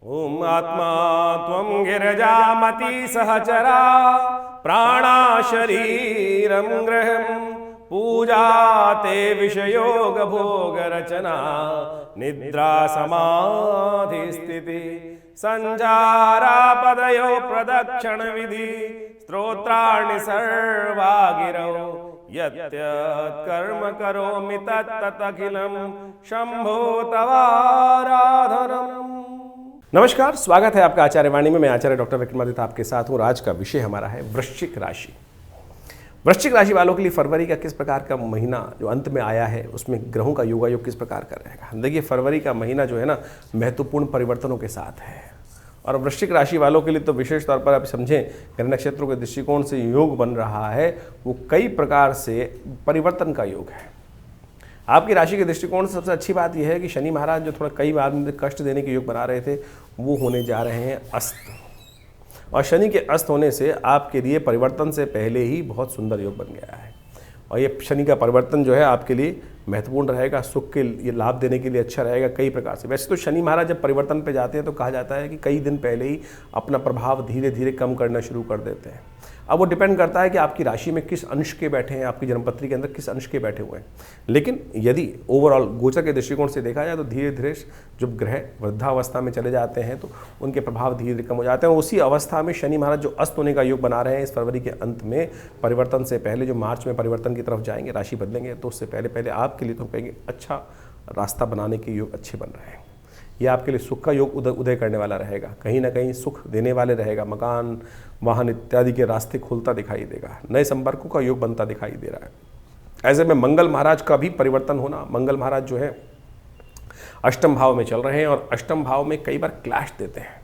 ओम आत्मा त्वं गिरजामति सहचरा प्राणा शरीरं गृहं पूजा ते विषयोग भोग रचना निद्रा समाधि स्थिति संजारा पदयो प्रदक्षिण विधि स्तोत्राणि सर्वा गिरौ यत् कर्म करोमि तत्तदखिलं शंभो तवाराधनम्। नमस्कार, स्वागत है आपका आचार्य वाणी में। मैं आचार्य डॉक्टर विक्रमादित्य आपके साथ हूँ। आज का विषय हमारा है वृश्चिक राशि। वृश्चिक राशि वालों के लिए फरवरी का किस प्रकार का महीना जो अंत में आया है उसमें ग्रहों का योगायोग किस प्रकार का रहेगा। देखिए, फरवरी का महीना जो है ना महत्वपूर्ण परिवर्तनों के साथ है और वृश्चिक राशि वालों के लिए तो विशेष तौर पर आप समझें ग्रह नक्षत्रों के दृष्टिकोण से योग बन रहा है वो कई प्रकार से परिवर्तन का योग है। आपकी राशि के दृष्टिकोण से सबसे अच्छी बात यह है कि शनि महाराज जो थोड़ा कई बार कष्ट देने के योग बना रहे थे वो होने जा रहे हैं अस्त, और शनि के अस्त होने से आपके लिए परिवर्तन से पहले ही बहुत सुंदर योग बन गया है। और ये शनि का परिवर्तन जो है आपके लिए महत्वपूर्ण रहेगा, सुख के ये लाभ देने के लिए अच्छा रहेगा कई प्रकार से। वैसे तो शनि महाराज जब परिवर्तन पे जाते हैं तो कहा जाता है कि कई दिन पहले ही अपना प्रभाव धीरे धीरे कम करना शुरू कर देते हैं। अब वो डिपेंड करता है कि आपकी राशि में किस अंश के बैठे हैं, आपकी जन्मपत्री के अंदर किस अंश के बैठे हुए हैं। लेकिन यदि ओवरऑल गोचर के दृष्टिकोण से देखा जाए तो धीरे धीरे जब ग्रह वृद्धावस्था में चले जाते हैं तो उनके प्रभाव धीरे धीरे कम हो जाते हैं। उसी अवस्था में शनि महाराज जो अस्त होने का योग बना रहे हैं इस फरवरी के अंत में, परिवर्तन से पहले जो मार्च में परिवर्तन की तरफ जाएंगे, राशि बदलेंगे, तो उससे पहले पहले आपके लिए तो कहेंगे अच्छा रास्ता बनाने के योग अच्छे बन रहे हैं। ये आपके लिए सुख का योग उदय करने वाला रहेगा, कहीं ना कहीं सुख देने वाले रहेगा। मकान, वाहन इत्यादि के रास्ते खुलता दिखाई देगा, नए संपर्कों का योग बनता दिखाई दे रहा है। ऐसे में मंगल महाराज का भी परिवर्तन होना। मंगल महाराज जो है अष्टम भाव में चल रहे हैं और अष्टम भाव में कई बार क्लैश देते हैं,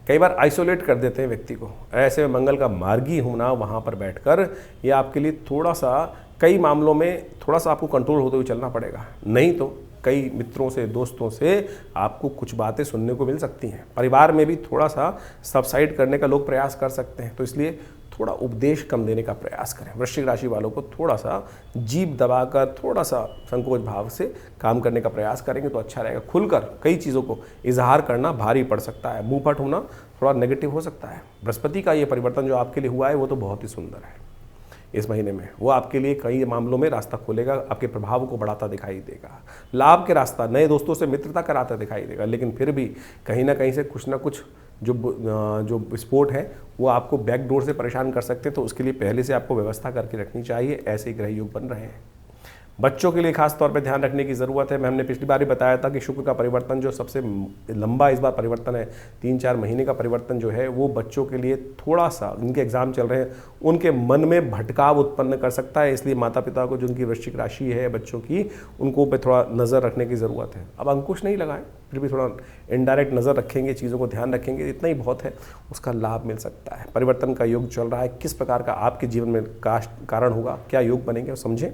कई बार आइसोलेट कर देते हैं व्यक्ति को। ऐसे में मंगल का मार्गी होना वहाँ पर बैठकर ये आपके लिए थोड़ा सा कई मामलों में थोड़ा सा आपको कंट्रोल होते हुए चलना पड़ेगा, नहीं तो कई मित्रों से, दोस्तों से आपको कुछ बातें सुनने को मिल सकती हैं। परिवार में भी थोड़ा सा सबसाइड करने का लोग प्रयास कर सकते हैं, तो इसलिए थोड़ा उपदेश कम देने का प्रयास करें। वृश्चिक राशि वालों को थोड़ा सा जीभ दबाकर, थोड़ा सा संकोच भाव से काम करने का प्रयास करेंगे तो अच्छा रहेगा। खुलकर कई चीज़ों को इजहार करना भारी पड़ सकता है, मुँहफट होना थोड़ा नेगेटिव हो सकता है। बृहस्पति का ये परिवर्तन जो आपके लिए हुआ है वो तो बहुत ही सुंदर है। इस महीने में वो आपके लिए कई मामलों में रास्ता खोलेगा, आपके प्रभाव को बढ़ाता दिखाई देगा, लाभ के रास्ता, नए दोस्तों से मित्रता कराता दिखाई देगा। लेकिन फिर भी कहीं ना कहीं से कुछ ना कुछ जो स्पोर्ट है वो आपको बैक डोर से परेशान कर सकते हैं, तो उसके लिए पहले से आपको व्यवस्था करके रखनी चाहिए। ऐसे ही ग्रह योग बन रहे हैं। बच्चों के लिए खास तौर पे ध्यान रखने की ज़रूरत है। हमने पिछली बार ही बताया था कि शुक्र का परिवर्तन जो सबसे लंबा इस बार परिवर्तन है, 3-4 महीने का परिवर्तन जो है वो बच्चों के लिए थोड़ा सा, उनके एग्जाम चल रहे हैं, उनके मन में भटकाव उत्पन्न कर सकता है। इसलिए माता पिता को, जो उनकी वृश्चिक राशि है बच्चों की, उनको पे थोड़ा नज़र रखने की ज़रूरत है। अब अंकुश नहीं लगाएं, फिर भी थोड़ा इनडायरेक्ट नज़र रखेंगे, चीज़ों को ध्यान रखेंगे, इतना ही बहुत है, उसका लाभ मिल सकता है। परिवर्तन का योग चल रहा है, किस प्रकार का आपके जीवन में कारण होगा, क्या योग बनेंगे और समझें।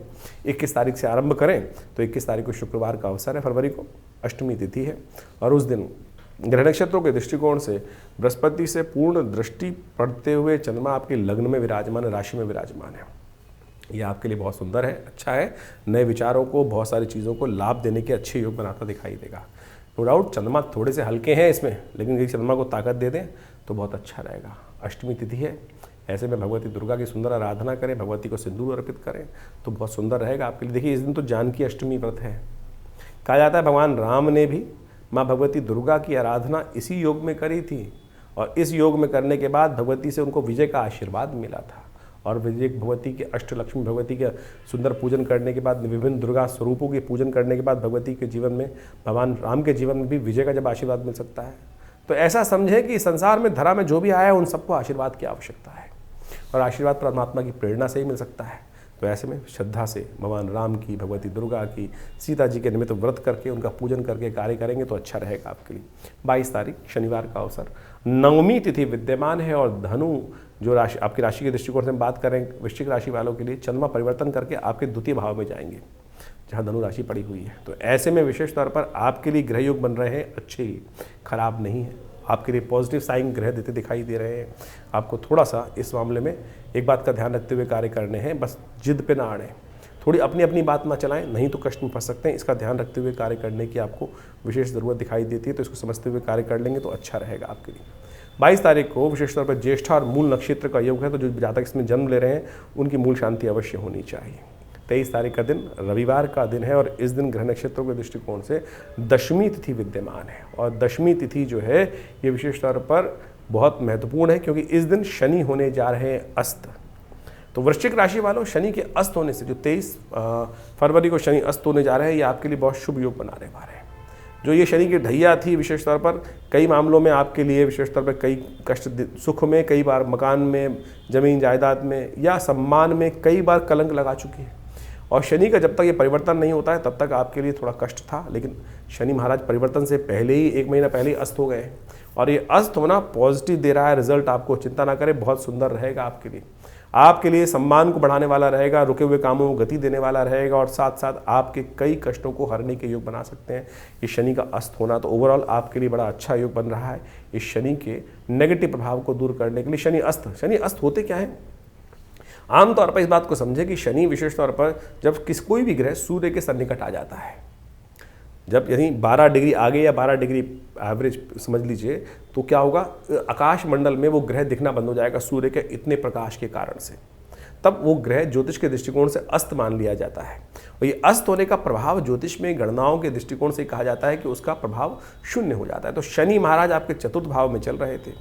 21 तारीख से आरंभ करें तो 21 तारीख को शुक्रवार का अवसर है, फरवरी को अष्टमी तिथि है, और उस दिन ग्रह नक्षत्रों के दृष्टिकोण से बृहस्पति से पूर्ण दृष्टि पड़ते हुए चंद्रमा आपके लग्न में विराजमान है, राशि में विराजमान है। यह आपके लिए बहुत सुंदर है, अच्छा है। नए विचारों को, बहुत सारी चीज़ों को लाभ देने के अच्छे योग बनाता दिखाई देगा। नो डाउट चंद्रमा थोड़े से हल्के हैं इसमें, लेकिन यदि चंद्रमा को ताकत दे दें तो बहुत अच्छा रहेगा। अष्टमी तिथि है, ऐसे में भगवती दुर्गा की सुंदर आराधना करें, भगवती को सिंदूर अर्पित करें तो बहुत सुंदर रहेगा आपके लिए। देखिए, इस दिन तो जानकी अष्टमी व्रत है। कहा जाता है भगवान राम ने भी माँ भगवती दुर्गा की आराधना इसी योग में करी थी, और इस योग में करने के बाद भगवती से उनको विजय का आशीर्वाद मिला था। और विजय भगवती के अष्टलक्ष्मी भगवती के सुंदर पूजन करने के बाद, विभिन्न दुर्गा स्वरूपों के पूजन करने के बाद भगवती के जीवन में, भगवान राम के जीवन में भी विजय का जब आशीर्वाद मिल सकता है, तो ऐसा समझे कि संसार में, धरा में जो भी आया है उन सबको आशीर्वाद की आवश्यकता है, और आशीर्वाद परमात्मा की प्रेरणा से ही मिल सकता है। तो ऐसे में श्रद्धा से भगवान राम की, भगवती दुर्गा की, सीता जी के निमित्त व्रत करके, उनका पूजन करके कार्य करेंगे तो अच्छा रहेगा आपके लिए। 22 तारीख शनिवार का अवसर, नवमी तिथि विद्यमान है, और धनु जो राशि, आपकी राशि के दृष्टिकोण से हम बात करें वृश्चिक राशि वालों के लिए, चंद्रमा परिवर्तन करके आपके द्वितीय भाव में जाएंगे जहाँ धनु राशि पड़ी हुई है। तो ऐसे में विशेष तौर पर आपके लिए ग्रह योग बन रहे हैं, अच्छे ही, खराब नहीं है। आपके लिए पॉजिटिव साइन ग्रह देते दिखाई दे रहे हैं। आपको थोड़ा सा इस मामले में एक बात का ध्यान रखते हुए कार्य करने हैं, बस जिद पे ना अड़ें। थोड़ी अपनी अपनी बात ना चलाएं, नहीं तो कष्ट में फंस सकते हैं। इसका ध्यान रखते हुए कार्य करने की आपको विशेष ज़रूरत दिखाई देती है, तो इसको समझते हुए कार्य कर लेंगे तो अच्छा रहेगा आपके लिए। 22 तारीख को विशेष तौर पर ज्येष्ठा और मूल नक्षत्र का योग है, तो जो जातक इसमें जन्म ले रहे हैं उनकी मूल शांति अवश्य होनी चाहिए। 23 तारीख का दिन रविवार का दिन है और इस दिन ग्रह नक्षत्रों के दृष्टिकोण से दशमी तिथि विद्यमान है, और दशमी तिथि जो है ये विशेष तौर पर बहुत महत्वपूर्ण है, क्योंकि इस दिन शनि होने जा रहे हैं अस्त। तो वृश्चिक राशि वालों, शनि के अस्त होने से, जो 23 फरवरी को शनि अस्त होने जा रहे हैं, ये आपके लिए बहुत शुभ योग बनाने वाले हैं। जो ये शनि की ढैया थी, विशेष तौर पर कई मामलों में आपके लिए विशेष तौर पर कई कष्ट, सुख में कई बार, मकान में, जमीन जायदाद में या सम्मान में कई बार कलंक लगा चुकी है। और शनि का जब तक ये परिवर्तन नहीं होता है तब तक आपके लिए थोड़ा कष्ट था, लेकिन शनि महाराज परिवर्तन से पहले ही, 1 महीना पहले ही अस्त हो गए हैं, और ये अस्त होना पॉजिटिव दे रहा है रिजल्ट आपको। चिंता ना करें, बहुत सुंदर रहेगा आपके लिए। आपके लिए सम्मान को बढ़ाने वाला रहेगा, रुके हुए कामों को गति देने वाला रहेगा, और साथ साथ आपके कई कष्टों को हरने के योग बना सकते हैं ये शनि का अस्त होना। तो ओवरऑल आपके लिए बड़ा अच्छा योग बन रहा है इस शनि के नेगेटिव प्रभाव को दूर करने के लिए। शनि अस्त होते क्या है? आमतौर पर इस बात को समझे कि शनि विशेष तौर पर जब कोई भी ग्रह सूर्य के सन्निकट आ जाता है, जब यानी 12 डिग्री आगे या 12 डिग्री एवरेज समझ लीजिए, तो क्या होगा, आकाश मंडल में वो ग्रह दिखना बंद हो जाएगा सूर्य के इतने प्रकाश के कारण से। तब वो ग्रह ज्योतिष के दृष्टिकोण से अस्त मान लिया जाता है, और ये अस्त होने का प्रभाव ज्योतिष में गणनाओं के दृष्टिकोण से कहा जाता है कि उसका प्रभाव शून्य हो जाता है। तो शनि महाराज आपके चतुर्थ भाव में चल रहे थे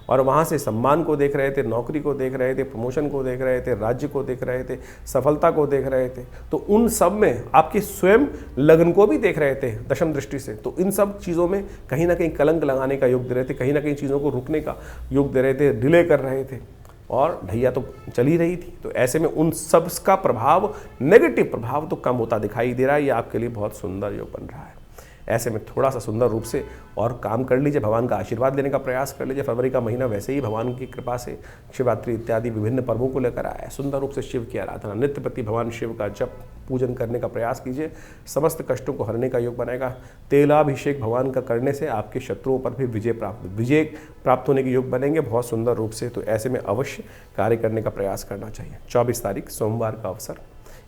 और वहाँ से सम्मान को देख रहे थे, नौकरी को देख रहे थे, प्रमोशन को देख रहे थे, राज्य को देख रहे थे, सफलता को देख रहे थे। तो उन सब में आपके स्वयं लग्न को भी देख रहे थे दशम दृष्टि से। तो इन सब चीज़ों में कहीं ना कहीं कलंक लगाने का योग दे रहे थे, कहीं ना कहीं चीज़ों को रुकने का योग दे रहे थे, डिले कर रहे थे, और ढैया तो चल ही रही थी। तो ऐसे में उन सब का प्रभाव, नेगेटिव प्रभाव तो कम होता दिखाई दे रहा है। ये आपके लिए बहुत सुंदर योग बन रहा है। ऐसे में थोड़ा सा सुंदर रूप से और काम कर लीजिए, भगवान का आशीर्वाद लेने का प्रयास कर लीजिए। फरवरी का महीना वैसे ही भगवान की कृपा से शिवरात्रि इत्यादि विभिन्न पर्वों को लेकर आया है। सुंदर रूप से शिव की आराधना, नित्य प्रति भगवान शिव का जप पूजन करने का प्रयास कीजिए, समस्त कष्टों को हरने का योग बनेगा। तेलाभिषेक भगवान का करने से आपके शत्रुओं पर भी विजय प्राप्त होने के योग बनेंगे बहुत सुंदर रूप से। तो ऐसे में अवश्य कार्य करने का प्रयास करना चाहिए। 24 तारीख सोमवार का अवसर,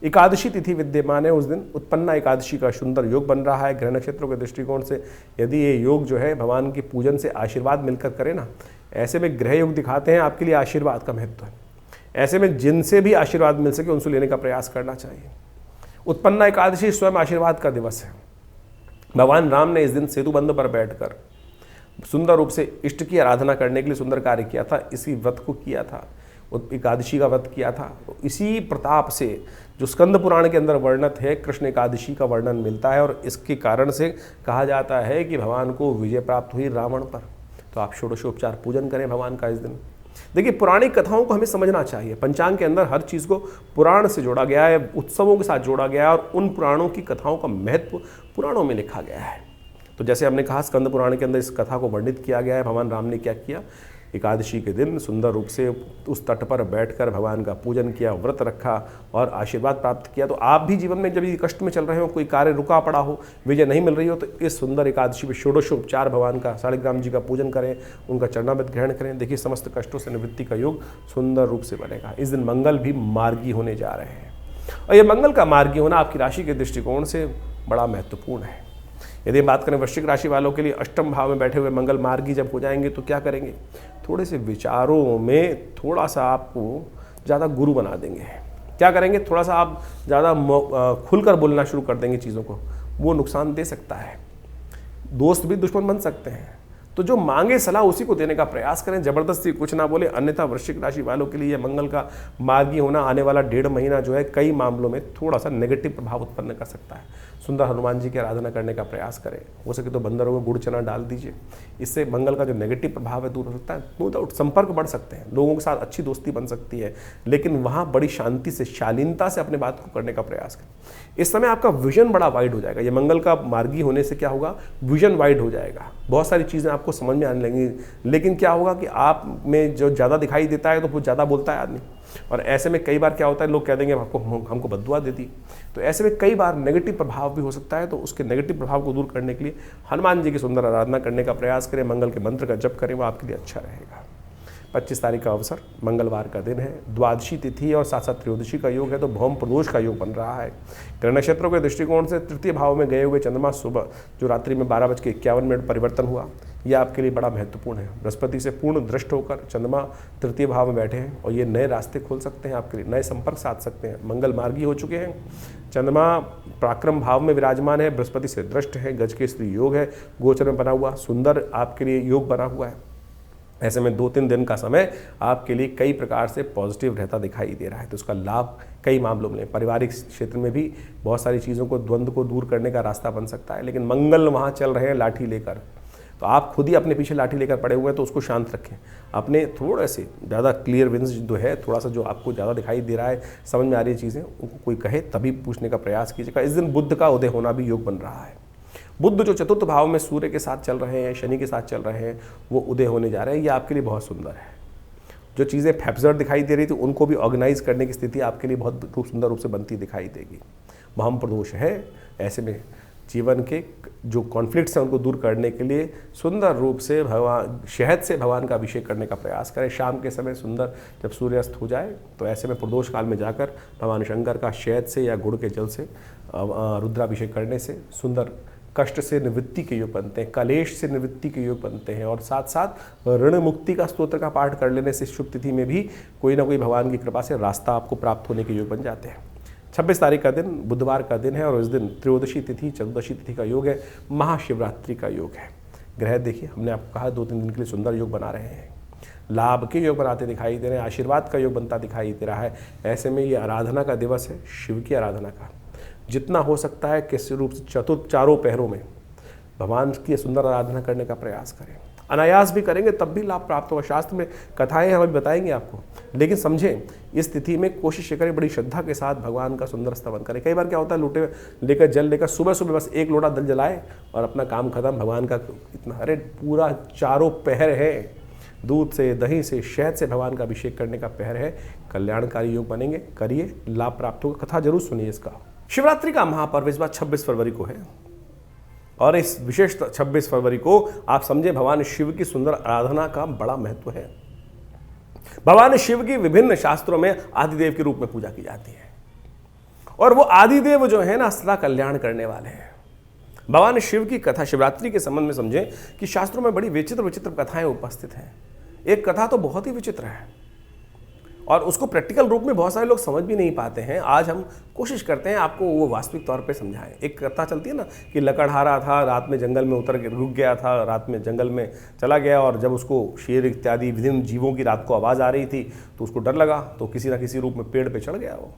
एकादशी तिथि विद्यमान है। उस दिन उत्पन्ना एकादशी का सुंदर योग बन रहा है ग्रह नक्षत्रों के दृष्टिकोण से। यदि ये योग जो है भगवान के पूजन से आशीर्वाद मिलकर करे ना, ऐसे में ग्रह योग दिखाते हैं आपके लिए आशीर्वाद का महत्व है। ऐसे में जिनसे भी आशीर्वाद मिल सके उनसे लेने का प्रयास करना चाहिए। उत्पन्ना एकादशी स्वयं आशीर्वाद का दिवस है। भगवान राम ने इस दिन सेतु बंध पर बैठकर सुंदर रूप से इष्ट की आराधना करने के लिए सुंदर कार्य किया था, इसी व्रत को किया था, एकादशी का व्रत किया था। तो इसी प्रताप से जो स्कंद पुराण के अंदर वर्णित है, कृष्ण एकादशी का वर्णन मिलता है, और इसके कारण से कहा जाता है कि भगवान को विजय प्राप्त हुई रावण पर। तो आप षोडशोपचार पूजन करें भगवान का इस दिन। देखिए, पौराणिक कथाओं को हमें समझना चाहिए। पंचांग के अंदर हर चीज़ को पुराण से जोड़ा गया है, उत्सवों के साथ जोड़ा गया है, और उन पुराणों की कथाओं का महत्व पुराणों में लिखा गया है। तो जैसे हमने कहा, स्कंद पुराण के अंदर इस कथा को वर्णित किया गया है। भगवान राम ने क्या किया, एकादशी के दिन सुंदर रूप से उस तट पर बैठकर भगवान का पूजन किया, व्रत रखा और आशीर्वाद प्राप्त किया। तो आप भी जीवन में जब ये कष्ट में चल रहे हो, कोई कार्य रुका पड़ा हो, विजय नहीं मिल रही हो, तो इस सुंदर एकादशी में षोडशोपचार भगवान का, शालिग्राम जी का पूजन करें, उनका चरणामृत ग्रहण करें। देखिए, समस्त कष्टों से निवृत्ति का योग सुंदर रूप से बनेगा। इस दिन मंगल भी मार्गी होने जा रहे हैं, और ये मंगल का मार्गी होना आपकी राशि के दृष्टिकोण से बड़ा महत्वपूर्ण है। यदि बात करें वृश्चिक राशि वालों के लिए, अष्टम भाव में बैठे हुए मंगल मार्गी जब हो जाएंगे तो क्या करेंगे, थोड़े से विचारों में थोड़ा सा आपको ज़्यादा गुरु बना देंगे। क्या करेंगे, थोड़ा सा आप ज़्यादा खुलकर बोलना शुरू कर देंगे चीज़ों को, वो नुकसान दे सकता है। दोस्त भी दुश्मन बन सकते हैं। तो जो मांगे सलाह उसी को देने का प्रयास करें, जबरदस्ती कुछ ना बोले। अन्यथा वृश्चिक राशि वालों के लिए मंगल का मार्गी होना आने वाला 1.5 महीना जो है कई मामलों में थोड़ा सा नेगेटिव प्रभाव उत्पन्न कर सकता है। सुंदर हनुमान जी की आराधना करने का प्रयास करें, हो सके तो बंदरों को गुड़ चना डाल दीजिए। इससे मंगल का जो नेगेटिव प्रभाव है दूर हो सकता है। नो डाउट संपर्क बढ़ सकते हैं, लोगों के साथ अच्छी दोस्ती बन सकती है, लेकिन वहाँ बड़ी शांति से, शालीनता से अपने बात को करने का प्रयास करें। इस समय आपका विजन बड़ा वाइड हो जाएगा। ये मंगल का मार्गी होने से क्या होगा, विजन वाइड हो जाएगा, बहुत सारी चीज़ें आपको समझ में आने लगेंगी। लेकिन क्या होगा कि आप में जो ज़्यादा दिखाई देता है तो वो ज़्यादा बोलता है आदमी, और ऐसे में कई बार क्या होता है, लोग कह देंगे हमको बद्दुआ दे दी। तो ऐसे में कई बार नेगेटिव प्रभाव भी हो सकता है। तो उसके नेगेटिव प्रभाव को दूर करने के लिए हनुमान जी की सुंदर आराधना करने का प्रयास करें, मंगल के मंत्र का जप करें, वो आपके लिए अच्छा रहेगा। 25 तारीख का अवसर, मंगलवार का दिन है, द्वादशी तिथि और साथ साथ त्रयोदशी का योग है, तो भौम प्रदोष का योग बन रहा है। ग्रह नक्षत्रों के दृष्टिकोण से तृतीय भाव में गए हुए चंद्रमा सुबह जो रात्रि में 12:51 परिवर्तन हुआ, यह आपके लिए बड़ा महत्वपूर्ण है। बृहस्पति से पूर्ण दृष्ट होकर चंद्रमा तृतीय भाव में बैठे हैं और ये नए रास्ते खोल सकते हैं आपके लिए, नए संपर्क साध सकते हैं। मंगल मार्गी हो चुके हैं, चंद्रमा पराक्रम भाव में विराजमान है, बृहस्पति से दृष्ट है, गज के स्त्री योग है, गोचर में बना हुआ सुंदर आपके लिए योग बना हुआ है। ऐसे में 2-3 दिन का समय आपके लिए कई प्रकार से पॉजिटिव रहता दिखाई दे रहा है, तो उसका लाभ कई मामलों में, पारिवारिक क्षेत्र में भी बहुत सारी चीज़ों को, द्वंद्व को दूर करने का रास्ता बन सकता है। लेकिन मंगल वहाँ चल रहे हैं लाठी लेकर, तो आप खुद ही अपने पीछे लाठी लेकर पड़े हुए हैं, तो उसको शांत रखें। अपने थोड़े से ज़्यादा क्लियर विंस जो है, थोड़ा सा जो आपको ज़्यादा दिखाई दे रहा है, समझ में आ रही है चीज़ें, उनको कोई कहे तभी पूछने का प्रयास कीजिएगा। इस दिन बुध का उदय होना भी योग बन रहा है। बुध जो चतुर्थ भाव में सूर्य के साथ चल रहे हैं, शनि के साथ चल रहे हैं, वो उदय होने जा रहे हैं। ये आपके लिए बहुत सुंदर है। जो चीज़ें फैब्जर्ड दिखाई दे रही थी उनको भी ऑर्गेनाइज करने की स्थिति आपके लिए बहुत सुंदर रूप से बनती दिखाई देगी। भौम प्रदोष है, ऐसे में जीवन के जो कॉन्फ्लिक्ट्स हैं उनको दूर करने के लिए सुंदर रूप से शहद से भगवान का अभिषेक करने का प्रयास करें। शाम के समय सुंदर जब सूर्यास्त हो जाए तो ऐसे में प्रदोष काल में जाकर भगवान शंकर का शहद से या गुड़ के जल से रुद्राभिषेक करने से सुंदर कष्ट से निवृत्ति के योग बनते हैं, कलेश से निवृत्ति के योग बनते हैं, और साथ साथ ऋण मुक्ति का स्तोत्र का पाठ कर लेने से शुभ तिथि में भी कोई ना कोई भगवान की कृपा से रास्ता आपको प्राप्त होने के योग बन जाते हैं। 26 तारीख का दिन बुधवार का दिन है और इस दिन त्रयोदशी तिथि, चतुर्दशी तिथि का योग है, महाशिवरात्रि का योग है। ग्रह देखिए, हमने आपको कहा 2-3 दिन के लिए सुंदर योग बना रहे हैं, लाभ के योग बनाते दिखाई दे रहे हैं, आशीर्वाद का योग बनता दिखाई दे रहा है। ऐसे में ये आराधना का दिवस है, शिव की आराधना का। जितना हो सकता है किसी रूप से चारों पहरों में भगवान की सुंदर आराधना करने का प्रयास करें। अनायास भी करेंगे तब भी लाभ प्राप्त होगा। शास्त्र में कथाएं हम अभी बताएंगे आपको, लेकिन समझें इस तिथि में कोशिश करें बड़ी श्रद्धा के साथ भगवान का सुंदर स्तवन करें। कई बार क्या होता है, लोटे लेकर जल लेकर सुबह सुबह बस 1 लोटा जल जलाए और अपना काम खत्म, भगवान का इतना, अरे पूरा चारों पहर है, दूध से, दही से, शहद से भगवान का अभिषेक करने का पहर है। कल्याणकारी योग बनेंगे, करिए, लाभ प्राप्त होगा। कथा जरूर सुनिए इसका। शिवरात्रि का महापर्व इस बार 26 फरवरी को है और इस विशेष 26 फरवरी को आप समझे भगवान शिव की सुंदर आराधना का बड़ा महत्व है। भगवान शिव की विभिन्न शास्त्रों में आदिदेव के रूप में पूजा की जाती है और वो आदिदेव जो है ना, सदा कल्याण करने वाले हैं। भगवान शिव की कथा शिवरात्रि के संबंध में समझें कि शास्त्रों में बड़ी विचित्र विचित्र कथाएं उपस्थित हैं। एक कथा तो बहुत ही विचित्र है और उसको प्रैक्टिकल रूप में बहुत सारे लोग समझ भी नहीं पाते हैं। आज हम कोशिश करते हैं आपको वो वास्तविक तौर पे समझाएं। एक कथा चलती है ना कि लकड़हारा था, रात में जंगल में उतर के रुक गया था, रात में जंगल में चला गया और जब उसको शेर इत्यादि विभिन्न जीवों की रात को आवाज़ आ रही थी तो उसको डर लगा, तो किसी ना किसी रूप में पेड़ पर चढ़ गया वो,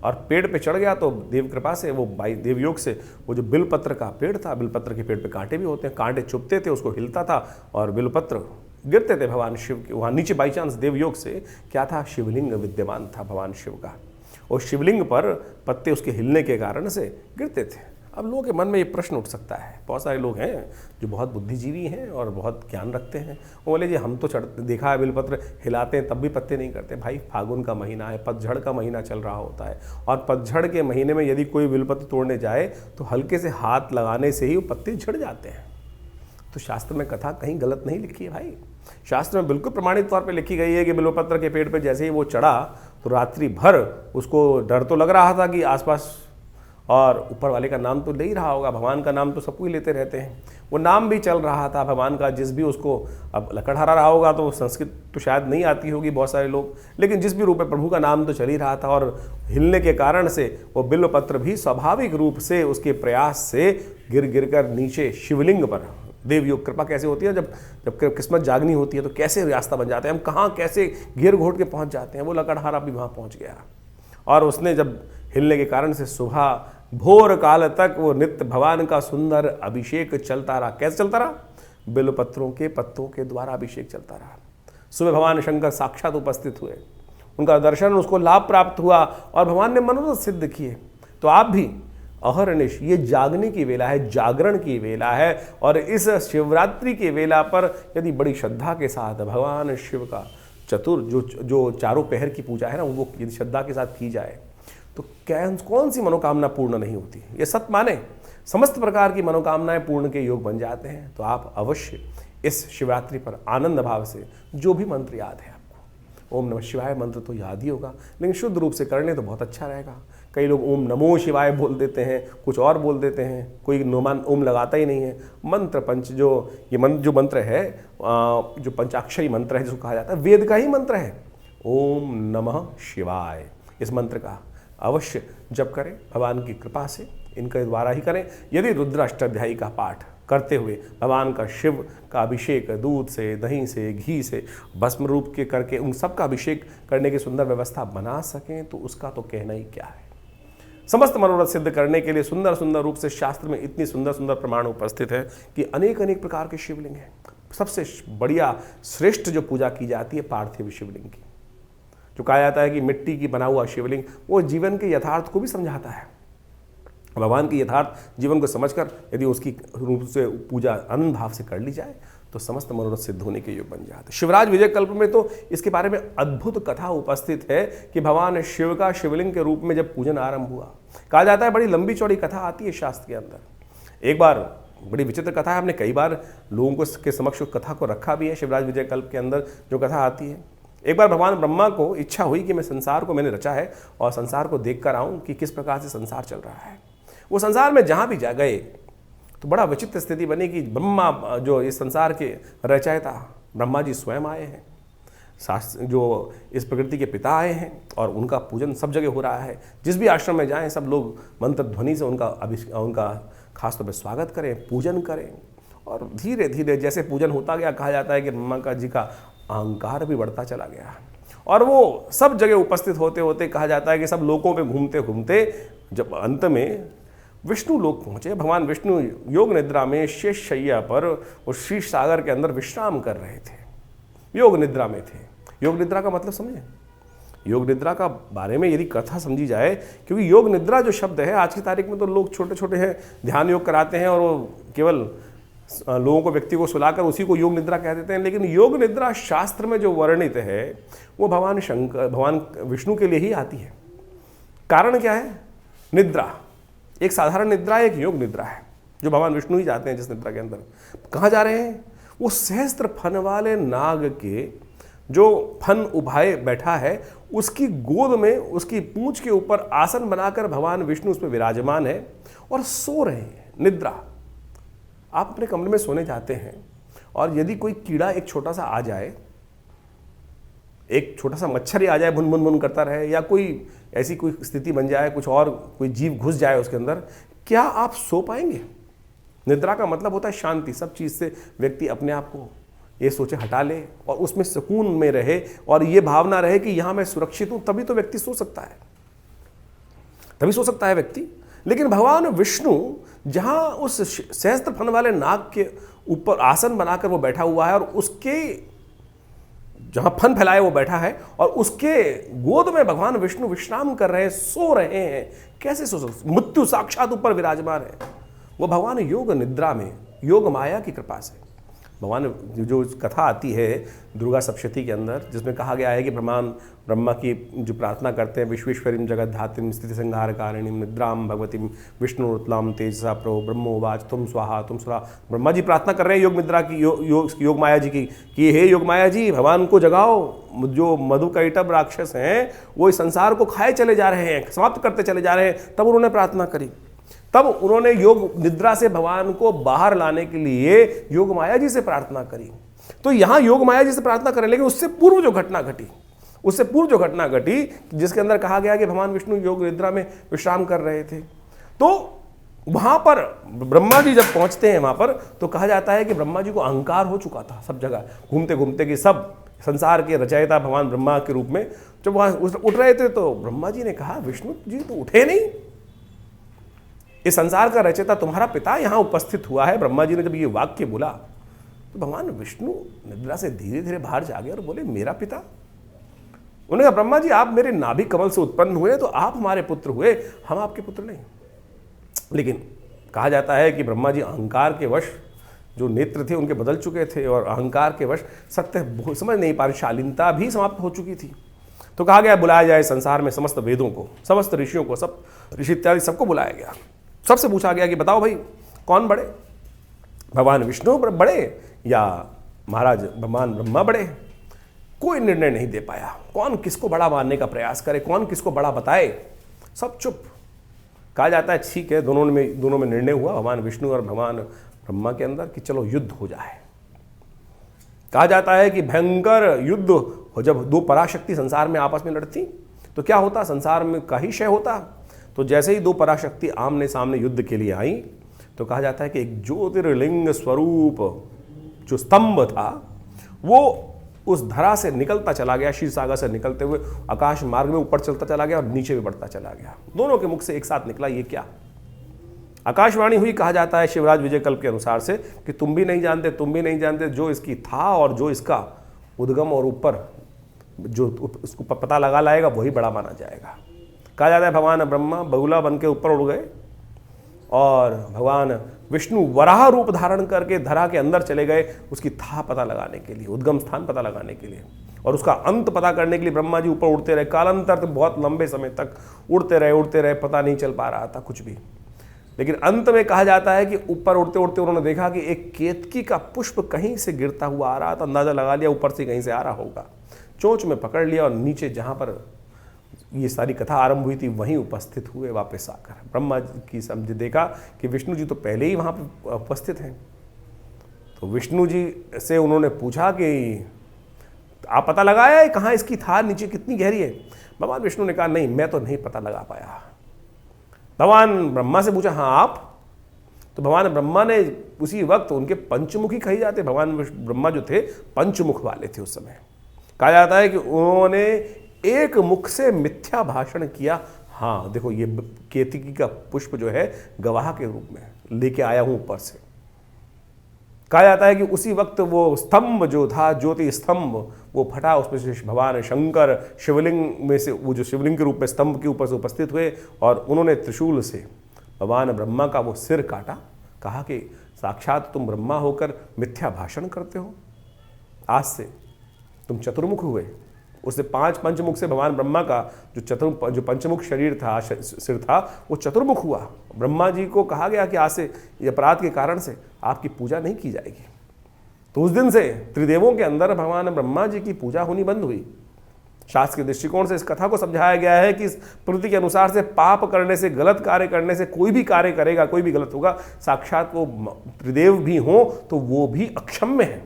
और पेड़ पे चढ़ गया तो देव कृपा से वो देवयोग से वो जो बिलपत्र का पेड़ था, बिलपत्र के पेड़ पे कांटे भी होते हैं, कांटे चुभते थे, उसको हिलता था और बिलपत्र गिरते थे भगवान शिव के वहाँ नीचे। बाई चांस देवयोग से क्या था, शिवलिंग विद्यमान था भगवान शिव का, और शिवलिंग पर पत्ते उसके हिलने के कारण से गिरते थे। अब लोगों के मन में ये प्रश्न उठ सकता है, बहुत सारे लोग हैं जो बहुत बुद्धिजीवी हैं और बहुत ज्ञान रखते हैं, वो बोले जी हम तो देखा है बिलपत्र हिलाते हैं तब भी पत्ते नहीं करते। भाई फागुन का महीना है, पतझड़ का महीना चल रहा होता है और पतझड़ के महीने में यदि कोई बिलपत्र तोड़ने जाए तो हल्के से हाथ लगाने से ही वो पत्ते झड़ जाते हैं। तो शास्त्र में कथा कहीं गलत नहीं लिखी है भाई, शास्त्र में बिल्कुल प्रमाणित तौर पे लिखी गई है कि बिल्वपत्र के पेड़ पे जैसे ही वो चढ़ा तो रात्रि भर उसको डर तो लग रहा था कि आसपास, और ऊपर वाले का नाम तो ले ही रहा होगा, भगवान का नाम तो सब कोई लेते रहते हैं, वो नाम भी चल रहा था भगवान का। जिस भी उसको, अब लकड़हारा रहा होगा तो संस्कृत तो शायद नहीं आती होगी बहुत सारे लोग, लेकिन जिस भी रूप में प्रभु का नाम तो चल ही रहा था और हिलने के कारण से वो बिल्वपत्र भी स्वाभाविक रूप से उसके प्रयास से गिर गिर कर नीचे शिवलिंग पर, देवयोग कृपा कैसे होती है, जब किस्मत जागनी होती है तो कैसे रास्ता बन जाते हैं, हम कहाँ कैसे घेर घोट के पहुँच जाते हैं। वो लकड़हारा भी वहाँ पहुँच गया और उसने जब हिलने के कारण से सुबह भोर काल तक वो नित्य भगवान का सुंदर अभिषेक चलता रहा। कैसे चलता रहा, बिल्वपत्रों के पत्तों के द्वारा अभिषेक चलता रहा। सुबह भगवान शंकर साक्षात उपस्थित हुए, उनका दर्शन, उसको लाभ प्राप्त हुआ और भगवान ने मनोरथ सिद्ध किए। तो आप भी अहरनिश, ये जागने की वेला है, जागरण की वेला है, और इस शिवरात्रि की वेला पर यदि बड़ी श्रद्धा के साथ भगवान शिव का जो चारों पहर की पूजा है ना, वो यदि श्रद्धा के साथ की जाए तो कौन सी मनोकामना पूर्ण नहीं होती। ये सत्य माने, समस्त प्रकार की मनोकामनाएं पूर्ण के योग बन जाते हैं। तो आप अवश्य इस शिवरात्रि पर आनंद भाव से जो भी मंत्र याद है ओम नमः शिवाय मंत्र तो याद ही होगा, लेकिन शुद्ध रूप से कर लें तो बहुत अच्छा रहेगा। कई लोग ओम नमो शिवाय बोल देते हैं, कुछ और बोल देते हैं, कोई नोमान ओम लगाता ही नहीं है। मंत्र पंच जो मंत्र है, जो पंचाक्षरी मंत्र है जिसको कहा जाता है, वेद का ही मंत्र है, ओम नमः शिवाय। इस मंत्र का अवश्य जप करें, भगवान की कृपा से इनके द्वारा ही करें। यदि रुद्र अष्टाध्यायी का पाठ करते हुए भगवान का शिव का अभिषेक दूध से, दही से, घी से, भस्म रूप के करके उन सब का अभिषेक करने की सुंदर व्यवस्था बना सकें तो उसका तो कहना ही क्या है। समस्त मनोरथ सिद्ध करने के लिए सुंदर सुंदर रूप से शास्त्र में इतनी सुंदर सुंदर प्रमाण उपस्थित है कि अनेक अनेक प्रकार के शिवलिंग हैं। सबसे बढ़िया श्रेष्ठ जो पूजा की जाती है पार्थिव शिवलिंग की, जो कहा जाता है कि मिट्टी की बना हुआ शिवलिंग वो जीवन के यथार्थ को भी समझाता है। भगवान की यथार्थ जीवन को समझकर यदि उसकी रूप से पूजा आनंद भाव से कर ली जाए तो समस्त मनोरथ सिद्ध होने के योग बन जाते। शिवराज विजय कल्प में तो इसके बारे में अद्भुत कथा उपस्थित है कि भगवान शिव का शिवलिंग के रूप में जब पूजन आरंभ हुआ, कहा जाता है बड़ी लंबी चौड़ी कथा आती है शास्त्र के अंदर। एक बार बड़ी विचित्र कथा है, हमने कई बार लोगों को के समक्ष कथा को रखा भी है। शिवराज विजय कल्प के अंदर जो कथा आती है, एक बार भगवान ब्रह्मा को इच्छा हुई कि मैं संसार को मैंने रचा है और संसार को देख कर आऊँ कि किस प्रकार से संसार चल रहा है। वो संसार में जहाँ भी जा गए तो बड़ा विचित्र स्थिति बनी कि ब्रह्मा जो इस संसार के रचयिता ब्रह्मा जी स्वयं आए हैं, शास्त्र जो इस प्रकृति के पिता आए हैं और उनका पूजन सब जगह हो रहा है। जिस भी आश्रम में जाएं सब लोग मंत्र ध्वनि से उनका खासतौर पर स्वागत करें, पूजन करें। और धीरे धीरे जैसे पूजन होता गया, कहा जाता है कि ब्रह्मा जी का अहंकार भी बढ़ता चला गया और वो सब जगह उपस्थित होते होते कहा जाता है कि सब लोकों पे घूमते घूमते जब अंत में विष्णु लोक पहुँचे, भगवान विष्णु योग निद्रा में शेष शैया पर उस शीश सागर के अंदर विश्राम कर रहे थे, योग निद्रा में थे। योग निद्रा का मतलब समझें, योग निद्रा का बारे में यदि कथा समझी जाए, क्योंकि योग निद्रा जो शब्द है आज की तारीख में तो लोग छोटे छोटे हैं ध्यान योग कराते हैं और वो केवल लोगों को, व्यक्ति को सुलाकर उसी को योग निद्रा कह देते हैं। लेकिन योग निद्रा शास्त्र में जो वर्णित है वो भगवान विष्णु के लिए ही आती है। कारण क्या है? निद्रा एक साधारण निद्रा, एक योग निद्रा है जो भगवान विष्णु ही जाते हैं जिस निद्रा के अंदर। कहाँ जा रहे हैं? वो सहस्त्र फन वाले नाग के जो फन उभाए बैठा है उसकी गोद में, उसकी पूंछ के ऊपर आसन बनाकर भगवान विष्णु उस पर विराजमान है और सो रहे हैं। निद्रा, आप अपने कमरे में सोने जाते हैं और यदि कोई कीड़ा एक छोटा सा आ जाए, एक छोटा सा मच्छर ही आ जाए, भुन भुन भुन करता रहे, या कोई ऐसी कोई स्थिति बन जाए, कुछ और कोई जीव घुस जाए उसके अंदर, क्या आप सो पाएंगे? निद्रा का मतलब होता है शांति। सब चीज़ से व्यक्ति अपने आप को ये सोचे हटा ले और उसमें सुकून में रहे और ये भावना रहे कि यहाँ मैं सुरक्षित हूँ, तभी तो व्यक्ति सो सकता है, तभी सो सकता है व्यक्ति। लेकिन भगवान विष्णु जहाँ उस सहस्त्र फन वाले नाग के ऊपर आसन बनाकर वो बैठा हुआ है और उसके जहाँ फन फैलाए वो बैठा है और उसके गोद में भगवान विष्णु विश्राम कर रहे हैं, सो रहे हैं। कैसे सो सकते? मृत्यु साक्षात ऊपर विराजमान है। वो भगवान योग निद्रा में, योग माया की कृपा से, भगवान जो कथा आती है दुर्गा सप्तशती के अंदर, जिसमें कहा गया है कि ब्रह्मा की जो प्रार्थना करते हैं, विश्वेश्वरीं जगत धात्रीं स्थिति संहार कारिणीं निद्रां भगवतीं विष्णुरुत्लां तेजसा प्रभो ब्रह्मोवाच तुम स्वाहा तुम स्वाहा। ब्रह्मा जी प्रार्थना कर रहे हैं योग निद्रा की, योग माया जी की, कि हे योग माया जी भगवान को जगाओ। जो मधुकैटभ राक्षस हैं वो इस संसार को खाए चले जा रहे हैं, समाप्त करते चले जा रहे हैं। तब उन्होंने प्रार्थना करी, तब उन्होंने योग निद्रा से भगवान को बाहर लाने के लिए योग माया जी से प्रार्थना करी। तो यहाँ योग माया जी से प्रार्थना करें, लेकिन उससे पूर्व जो घटना घटी, जिसके अंदर कहा गया कि भगवान विष्णु योग निद्रा में विश्राम कर रहे थे, तो वहाँ पर ब्रह्मा जी जब पहुँचते हैं वहाँ पर, तो कहा जाता है कि ब्रह्मा जी को अहंकार हो चुका था सब जगह घूमते घूमते, कि सब संसार के रचयिता भगवान ब्रह्मा के रूप में जब वहाँ उठ रहे थे, तो ब्रह्मा जी ने कहा विष्णु जी तो उठे नहीं, इस संसार का रचयिता तुम्हारा पिता यहाँ उपस्थित हुआ है। ब्रह्मा जी ने जब ये वाक्य बोला तो भगवान विष्णु निद्रा से धीरे धीरे बाहर जागे और बोले मेरा पिता? उन्होंने कहा ब्रह्मा जी आप मेरे नाभि कमल से उत्पन्न हुए तो आप हमारे पुत्र हुए, हम आपके पुत्र नहीं। लेकिन कहा जाता है कि ब्रह्मा जी अहंकार के वश, जो नेत्र थे उनके बदल चुके थे और अहंकार के वश सत्य समझ नहीं पा रहे, शालीनता भी समाप्त हो चुकी थी। तो कहा गया बुलाया जाए संसार में समस्त वेदों को, समस्त ऋषियों को, सब ऋषि इत्यादि सबको बुलाया गया। सबसे पूछा गया कि बताओ भाई कौन बड़े, भगवान विष्णु बड़े या महाराज भगवान ब्रह्मा बड़े? कोई निर्णय नहीं दे पाया। कौन किसको बड़ा मानने का प्रयास करे, कौन किसको बड़ा बताए, सब चुप। कहा जाता है ठीक है, दोनों में निर्णय हुआ भगवान विष्णु और भगवान ब्रह्मा के अंदर कि चलो युद्ध हो जाए। कहा जाता है कि भयंकर युद्ध हो, जब दो पराशक्ति संसार में आपस में लड़ती तो क्या होता, संसार में का ही क्षय होता। तो जैसे ही दो पराशक्ति आमने सामने युद्ध के लिए आई तो कहा जाता है कि एक ज्योतिर्लिंग स्वरूप जो स्तंभ था वो उस धरा से निकलता चला गया, क्षीर सागर से निकलते हुए आकाश मार्ग में ऊपर चलता चला गया और नीचे भी बढ़ता चला गया। दोनों के मुख से एक साथ निकला, ये क्या? आकाशवाणी हुई, कहा जाता है शिवराज विजय कल्प के अनुसार से कि तुम भी नहीं जानते, जो इसकी था और जो इसका उद्गम और ऊपर जो उसको पता लगा लाएगा वही बड़ा माना जाएगा। कहा जाता है भगवान ब्रह्मा बगुला बन के ऊपर उड़ गए और भगवान विष्णु वराह रूप धारण करके धरा के अंदर चले गए उसकी था पता लगाने के लिए, उद्गम स्थान पता लगाने के लिए, और उसका अंत पता करने के लिए ब्रह्मा जी ऊपर उड़ते रहे। कालांतर तो बहुत लंबे समय तक उड़ते रहे, पता नहीं चल पा रहा था कुछ भी। लेकिन अंत में कहा जाता है कि ऊपर उड़ते उड़ते उन्होंने देखा कि एक केतकी का पुष्प कहीं से गिरता हुआ आ रहा था। अंदाजा लगा लिया ऊपर से कहीं से आ रहा होगा, चोंच में पकड़ लिया और नीचे जहाँ पर ये सारी कथा आरंभ हुई थी वहीं उपस्थित हुए वापस आकर। ब्रह्मा की समझे देखा कि विष्णु जी तो पहले ही वहाँ पर उपस्थित हैं। तो विष्णु जी से उन्होंने पूछा कि आप पता लगाया है कहाँ इसकी था, नीचे कितनी गहरी है? भगवान विष्णु ने कहा नहीं, मैं तो नहीं पता लगा पाया। भगवान ब्रह्मा से पूछा हाँ आप? तो भगवान ब्रह्मा ने उसी वक्त, उनके पंचमुखी कही जाते, भगवान ब्रह्मा जो थे पंचमुख वाले थे उस समय। कहा जाता है कि उन्होंने एक मुख से मिथ्या भाषण किया। हाँ देखो, ये केतकी का पुष्प जो है गवाह के रूप में लेके आया हूं ऊपर से। कहा जाता है कि उसी वक्त वो स्तंभ जो था, ज्योति स्तंभ, वो फटा, उसमें से भगवान शंकर शिवलिंग में से, वो जो शिवलिंग के रूप में स्तंभ के ऊपर से उपस्थित हुए और उन्होंने त्रिशूल से भगवान ब्रह्मा का वो सिर काटा। कहा कि साक्षात तुम ब्रह्मा होकर मिथ्या भाषण करते हो, आज से तुम चतुर्मुख हुए। उससे 5 पंचमुख से भगवान ब्रह्मा का जो पंचमुख शरीर था, सिर था, वो चतुर्मुख हुआ। ब्रह्मा जी को कहा गया कि आज से ये अपराध के कारण से आपकी पूजा नहीं की जाएगी। तो उस दिन से त्रिदेवों के अंदर भगवान ब्रह्मा जी की पूजा होनी बंद हुई। शास्त्र के दृष्टिकोण से इस कथा को समझाया गया है कि इस प्रकृति के अनुसार से पाप करने से, गलत कार्य करने से, कोई भी कार्य करेगा, कोई भी गलत होगा, साक्षात वो त्रिदेव भी हों तो वो भी अक्षम्य है।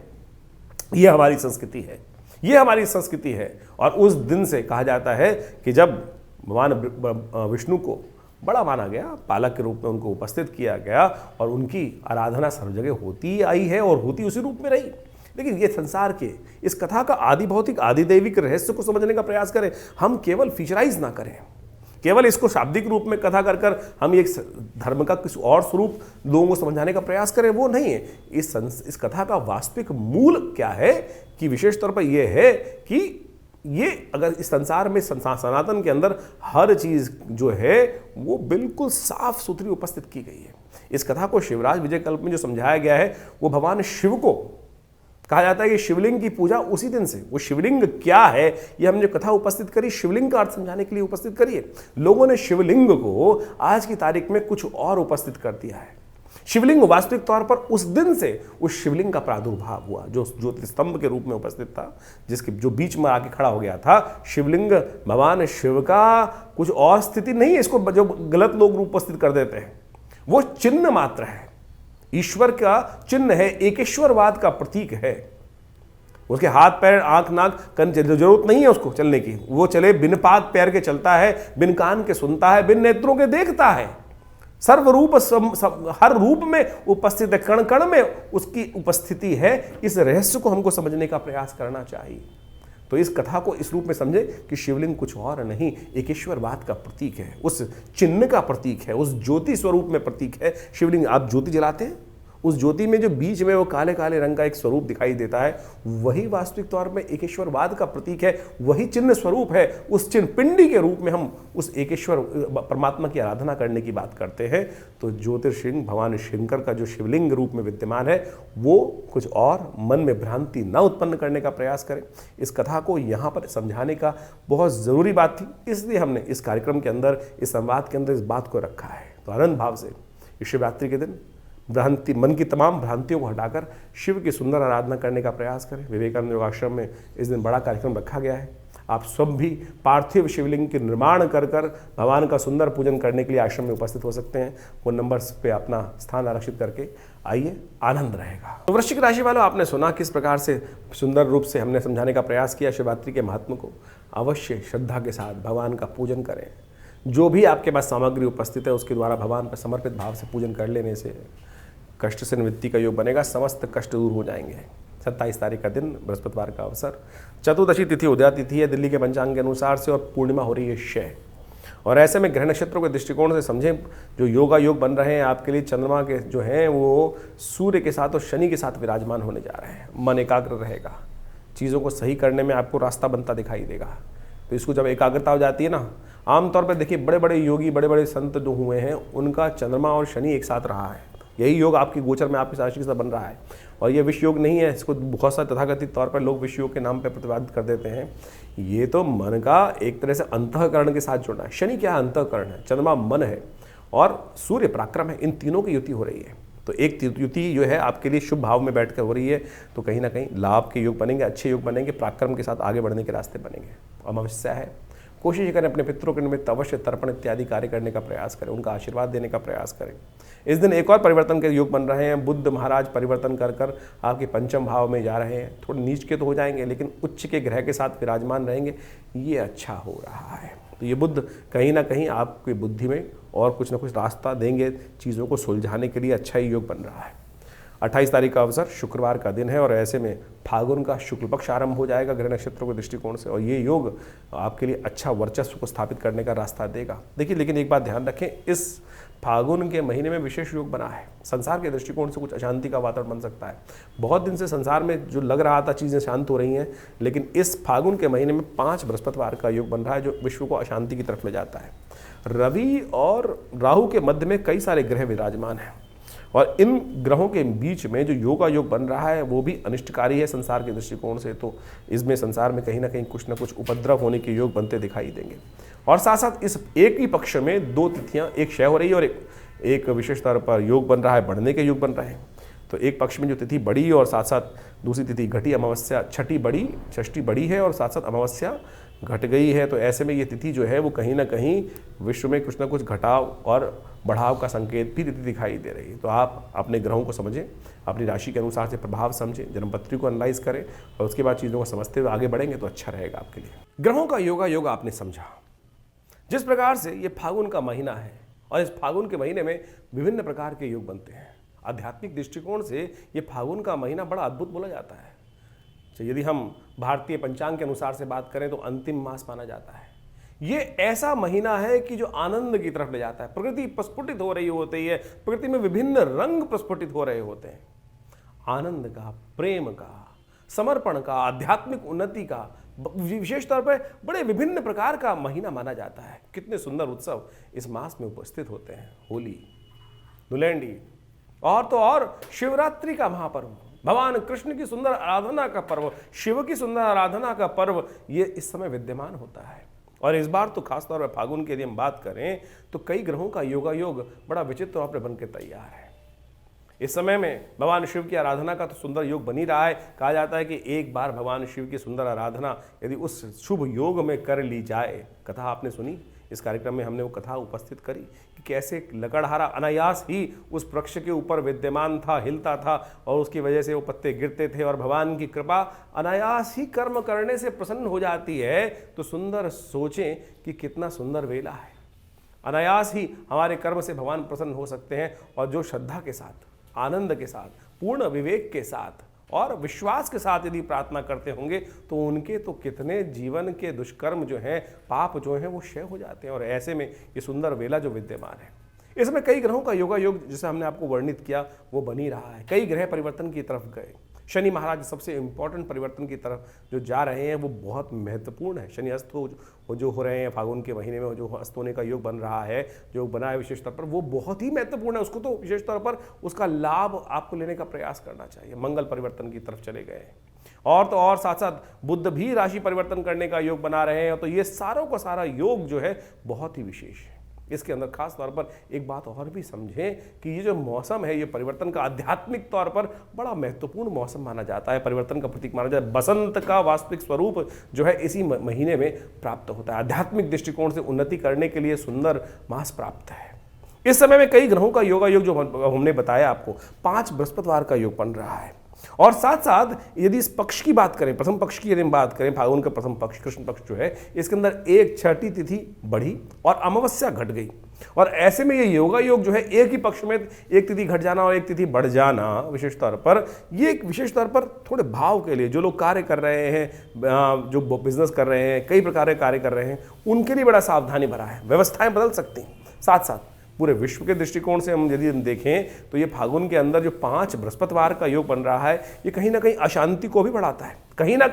ये हमारी संस्कृति है, ये हमारी संस्कृति है। और उस दिन से कहा जाता है कि जब भगवान विष्णु को बड़ा माना गया, पालक के रूप में उनको उपस्थित किया गया और उनकी आराधना सर्व जगह होती आई है और होती उसी रूप में रही। लेकिन ये संसार के इस कथा का आदि भौतिक आदि दैविक रहस्य को समझने का प्रयास करें, हम केवल फीचराइज ना करें, केवल इसको शाब्दिक रूप में कथा कर कर हम एक धर्म का किसी और स्वरूप लोगों को समझाने का प्रयास करें, वो नहीं है। इस कथा का वास्तविक मूल क्या है कि विशेष तौर पर यह है कि ये अगर इस संसार में सनातन के अंदर हर चीज़ जो है वो बिल्कुल साफ सुथरी उपस्थित की गई है। इस कथा को शिवराज विजय कल्प में जो समझाया गया है वो भगवान शिव को कहा जाता है कि शिवलिंग की पूजा उसी दिन से, वो शिवलिंग क्या है ये हमने कथा उपस्थित करी, शिवलिंग का अर्थ समझाने के लिए उपस्थित करिए। लोगों ने शिवलिंग को आज की तारीख में कुछ और उपस्थित कर दिया है। शिवलिंग वास्तविक तौर पर उस दिन से उस शिवलिंग का प्रादुर्भाव हुआ जो ज्योतिस्तंभ के रूप में उपस्थित था, जिसके जो बीच में आके खड़ा हो गया था। शिवलिंग भगवान शिव का कुछ और स्थिति नहीं है, इसको जो गलत लोग उपस्थित कर देते हैं, वो चिन्ह मात्र है, ईश्वर का चिन्ह है, एकेश्वरवाद का प्रतीक है। उसके हाथ पैर आंख नाक कान जरूरत नहीं है उसको चलने की, वो चले बिन पाद पैर के चलता है, बिन कान के सुनता है, बिन नेत्रों के देखता है, सर्वरूप हर रूप में उपस्थित है, कण कण में उसकी उपस्थिति है। इस रहस्य को हमको समझने का प्रयास करना चाहिए। तो इस कथा को इस रूप में समझे कि शिवलिंग कुछ और नहीं, एकेश्वरवाद का प्रतीक है, उस चिन्ह का प्रतीक है, उस ज्योति स्वरूप में प्रतीक है। शिवलिंग आप ज्योति जलाते हैं, उस ज्योति में जो बीच में वो काले काले रंग का एक स्वरूप दिखाई देता है, वही वास्तविक तौर में एकेश्वरवाद का प्रतीक है, वही चिन्ह स्वरूप है। उस चिन्ह पिंडी के रूप में हम उस एकेश्वर परमात्मा की आराधना करने की बात करते हैं। तो ज्योतिर्शिंग भगवान शंकर का जो शिवलिंग रूप में विद्यमान है वो कुछ और मन में भ्रांति न उत्पन्न करने का प्रयास करें। इस कथा को यहाँ पर समझाने का बहुत ज़रूरी बात थी, इसलिए हमने इस कार्यक्रम के अंदर, इस संवाद के अंदर इस बात को रखा है। तो आनंद भाव से इस शिवरात्रि के दिन भ्रांति, मन की तमाम भ्रांतियों को हटाकर शिव की सुंदर आराधना करने का प्रयास करें। विवेकानंद योगाश्रम में इस दिन बड़ा कार्यक्रम रखा गया है। आप सब भी पार्थिव शिवलिंग के निर्माण कर भगवान का सुंदर पूजन करने के लिए आश्रम में उपस्थित हो सकते हैं। वो नंबर्स पे अपना स्थान आरक्षित करके आइए, आनंद रहेगा। तो वृश्चिक राशि वालों, आपने सुना किस प्रकार से सुंदर रूप से हमने समझाने का प्रयास किया शिवरात्रि के महत्व को। अवश्य श्रद्धा के साथ भगवान का पूजन करें। जो भी आपके पास सामग्री उपस्थित है उसके द्वारा भगवान पर समर्पित भाव से पूजन कर लेने से कष्ट से निवृत्ति का योग बनेगा, समस्त कष्ट दूर हो जाएंगे। 27 तारीख का दिन, बृहस्पतिवार का अवसर, चतुर्दशी तिथि उदया तिथि है दिल्ली के पंचांग के अनुसार से, और पूर्णिमा हो रही है क्षय। और ऐसे में ग्रह नक्षत्रों के दृष्टिकोण से समझें, जो योगा योग बन रहे हैं आपके लिए, चंद्रमा के जो हैं वो सूर्य के साथ और शनि के साथ विराजमान होने जा रहे हैं। मन एकाग्र रहेगा, चीज़ों को सही करने में आपको रास्ता बनता दिखाई देगा। तो इसको जब एकाग्रता हो जाती है ना, आमतौर पर देखिए बड़े बड़े योगी, बड़े बड़े संत जो हुए हैं उनका चंद्रमा और शनि एक साथ रहा है। यही योग आपकी गोचर में आपकी राशि के साथ बन रहा है। और ये विष योग नहीं है, इसको बहुत सारे तथाकथित तौर पर लोग विष योग के नाम पर प्रतिपादित कर देते हैं। ये तो मन का एक तरह से अंतःकरण के साथ जुड़ना है। शनि क्या है? अंतःकरण है। चंद्रमा मन है और सूर्य पराक्रम है। इन तीनों की युति हो रही है। तो एक युति जो है आपके लिए शुभ भाव में बैठकर हो रही है, तो कहीं ना कहीं लाभ के योग बनेंगे, अच्छे योग बनेंगे, पराक्रम के साथ आगे बढ़ने के रास्ते बनेंगे। अमावस्या है, कोशिश करें अपने पितरों के निमित्त अवश्य तर्पण इत्यादि कार्य करने का प्रयास करें, उनका आशीर्वाद देने का प्रयास करें। इस दिन एक और परिवर्तन के योग बन रहे हैं। बुद्ध महाराज परिवर्तन कर आपके पंचम भाव में जा रहे हैं। थोड़े नीच के तो हो जाएंगे, लेकिन उच्च के ग्रह के साथ विराजमान रहेंगे। ये अच्छा हो रहा है। तो ये बुद्ध कहीं ना कहीं आपकी बुद्धि में और कुछ ना कुछ रास्ता देंगे, चीज़ों को सुलझाने के लिए अच्छा ही योग बन रहा है। 28 तारीख का अवसर शुक्रवार का दिन है, और ऐसे में फागुन का शुक्ल पक्ष आरंभ हो जाएगा ग्रह नक्षत्रों के दृष्टिकोण से, और ये योग आपके लिए अच्छा वर्चस्व को स्थापित करने का रास्ता देगा। देखिए, लेकिन एक बात ध्यान रखें, इस फागुन के महीने में विशेष योग बना है। संसार के दृष्टिकोण से कुछ अशांति का वातावरण बन सकता है। बहुत दिन से संसार में जो लग रहा था चीज़ें शांत हो रही हैं, लेकिन इस फागुन के महीने में 5 बृहस्पतिवार का योग बन रहा है, जो विश्व को अशांति की तरफ ले जाता है। रवि और राहु के मध्य में कई सारे ग्रह विराजमान हैं, और इन ग्रहों के बीच में जो योगा योग बन रहा है वो भी अनिष्टकारी है संसार के दृष्टिकोण से। तो इसमें संसार में कहीं ना कहीं कुछ ना कुछ उपद्रव होने के योग बनते दिखाई देंगे। और साथ साथ इस एक ही पक्ष में 2 तिथियां, एक क्षय हो रही है और एक विशेष तौर पर योग बन रहा है, बढ़ने के योग बन रहे हैं। तो एक पक्ष में जो तिथि बढ़ी और साथ साथ दूसरी तिथि घटी, अमावस्या छठी बढ़ी, षष्ठी बढ़ी है और साथ साथ अमावस्या घट गई है। तो ऐसे में ये तिथि जो है वो कहीं ना कहीं विश्व में कुछ ना कुछ घटाव और बढ़ाव का संकेत भी तिथि दिखाई दे रही है। तो आप अपने ग्रहों को समझें, अपनी राशि के अनुसार से प्रभाव समझें, जन्मपत्री को एनालाइज करें, और उसके बाद चीज़ों को समझते हुए आगे बढ़ेंगे तो अच्छा रहेगा आपके लिए। ग्रहों का योग आपने समझा। जिस प्रकार से ये फागुन का महीना है, और इस फागुन के महीने में विभिन्न प्रकार के योग बनते हैं। आध्यात्मिक दृष्टिकोण से ये फागुन का महीना बड़ा अद्भुत बोला जाता है। तो यदि हम भारतीय पंचांग के अनुसार से बात करें तो अंतिम मास माना जाता है। ये ऐसा महीना है कि जो आनंद की तरफ ले जाता है। प्रकृति प्रस्फुटित हो रही होती है, प्रकृति में विभिन्न रंग प्रस्फुटित हो रहे होते हैं। आनंद का, प्रेम का, समर्पण का, आध्यात्मिक उन्नति का, विशेष तौर पर बड़े विभिन्न प्रकार का महीना माना जाता है। कितने सुंदर उत्सव इस मास में उपस्थित होते हैं। होली, धुलेंडी, और तो और शिवरात्रि का महापर्व, भगवान कृष्ण की सुंदर आराधना का पर्व, शिव की सुंदर आराधना का पर्व, ये इस समय विद्यमान होता है। और इस बार तो खासतौर पर फागुन की यदि हम बात करें तो कई ग्रहों का योगायोग बड़ा विचित्र तौर पर बनकर तैयार है। इस समय में भगवान शिव की आराधना का तो सुंदर योग बन ही रहा है। कहा जाता है कि एक बार भगवान शिव की सुंदर आराधना यदि उस शुभ योग में कर ली जाए, कथा आपने सुनी, इस कार्यक्रम में हमने वो कथा उपस्थित करी कि कैसे लकड़हारा अनायास ही उस वृक्ष के ऊपर विद्यमान था, हिलता था, और उसकी वजह से वो पत्ते गिरते थे, और भगवान की कृपा अनायास ही कर्म करने से प्रसन्न हो जाती है। तो सुंदर सोचें कि कितना सुंदर वेला है। अनायास ही हमारे कर्म से भगवान प्रसन्न हो सकते हैं, और जो श्रद्धा के साथ, आनंद के साथ, पूर्ण विवेक के साथ और विश्वास के साथ यदि प्रार्थना करते होंगे तो उनके तो कितने जीवन के दुष्कर्म जो हैं, पाप जो हैं, वो क्षय हो जाते हैं। और ऐसे में ये सुंदर वेला जो विद्यमान है, इसमें कई ग्रहों का योगायोग जैसे हमने आपको वर्णित किया वो बन ही रहा है। कई ग्रह परिवर्तन की तरफ गए। शनि महाराज सबसे इंपॉर्टेंट परिवर्तन की तरफ जो जा रहे हैं वो बहुत महत्वपूर्ण है। शनि अस्त जो हो रहे हैं फागुन के महीने में, जो अस्त होने का योग बन रहा है, जो बना है विशेष तौर पर, वो बहुत ही महत्वपूर्ण है। उसको तो विशेष तौर पर उसका लाभ आपको लेने का प्रयास करना चाहिए। मंगल परिवर्तन की तरफ चले गए हैं, और तो और साथ साथ बुध भी राशि परिवर्तन करने का योग बना रहे हैं। तो ये सारों का सारा योग जो है बहुत ही विशेष है। इसके अंदर खास तौर पर एक बात और भी समझें कि ये जो मौसम है, ये परिवर्तन का आध्यात्मिक तौर पर बड़ा महत्वपूर्ण मौसम माना जाता है, परिवर्तन का प्रतीक माना जाता है। बसंत का वास्तविक स्वरूप जो है इसी महीने में प्राप्त होता है। आध्यात्मिक दृष्टिकोण से उन्नति करने के लिए सुंदर मास प्राप्त है। इस समय में कई ग्रहों का योगायोग जो हमने बताया आपको, 5 बृहस्पतिवार का योग बन रहा है। और साथ साथ यदि इस पक्ष की बात करें, प्रथम पक्ष की यदि हम बात करें, फाल्गुन का प्रथम पक्ष कृष्ण पक्ष जो है, इसके अंदर एक छठी तिथि बढ़ी और अमावस्या घट गई। और ऐसे में ये योगा योग जो है, एक ही पक्ष में एक तिथि घट जाना और एक तिथि बढ़ जाना, विशेष तौर पर ये एक विशेष तौर पर थोड़े भाव के लिए, जो लोग कार्य कर रहे हैं, जो बिजनेस कर रहे हैं, कई प्रकार के कार्य कर रहे हैं, उनके लिए बड़ा सावधानी भरा है। व्यवस्थाएं बदल सकती हैं। साथ साथ पूरे विश्व के दृष्टिकोण से हम यदि देखें तो ये फाल्गुन के अंदर जो 5 बृहस्पतिवार का योग बन रहा है, ये कहीं ना कहीं अशांति को भी बढ़ाता है। कहीं ना